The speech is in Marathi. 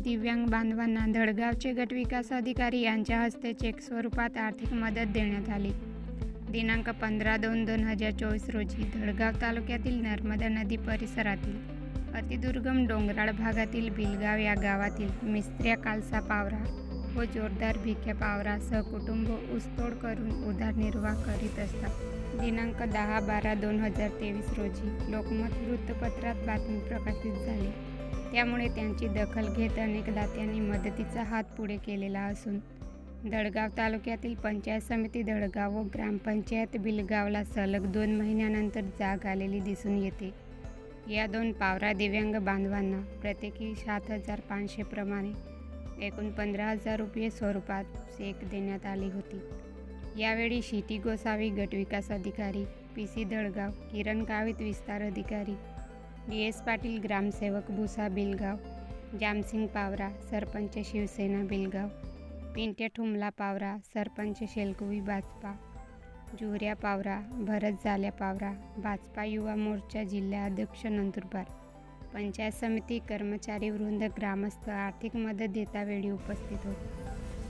दिव्यांग बांधवांना धडगावचे गटविकास अधिकारी यांच्या हस्ते चेक स्वरूपात आर्थिक मदत देण्यात आली. दिनांक 15/2/2024 रोजी धडगाव तालुक्यातील नर्मदा नदी परिसरातील अतिदुर्गम डोंगराळ भागातील बिलगाव या गावातील मिस्त्र्या कालसा पावरा व जोरदार भिक्या पावरा सहकुटुंब ऊसतोड करून उदरनिर्वाह करीत असतात. दिनांक 10/12/2023 रोजी लोकमत वृत्तपत्रात बातमी प्रकाशित झाली. त्यामुळे त्यांची दखल घेत अनेकदा त्यांनी मदतीचा हात पुढे केलेला असून धडगाव तालुक्यातील पंचायत समिती धडगाव व ग्रामपंचायत बिलगावला सलग 2 महिन्यानंतर जाग आलेली दिसून येते. या 2 पावरा दिव्यांग बांधवांना प्रत्येकी 7,500 प्रमाणे एकूण 15,000 रुपये स्वरूपात चेक देण्यात आली होती. यावेळी शिटी गोसावी गटविकास अधिकारी, PC धडगाव, किरण गावित विस्तार अधिकारी, DS पाटील ग्रामसेवक भुसा बिलगाव, जामसिंग पावरा सरपंच शिवसेना बिलगाव, पिंट्या ठुमला पावरा सरपंच शेलकुवी बाजपा, जुहऱ्या पावरा भरत झाल्या पावरा बाजपा युवा मोर्चा जिल्हाध्यक्ष नंदुरबार, पंचायत समिती कर्मचारी वृंद ग्रामस्थ आर्थिक मदत देतावेळी उपस्थित होते.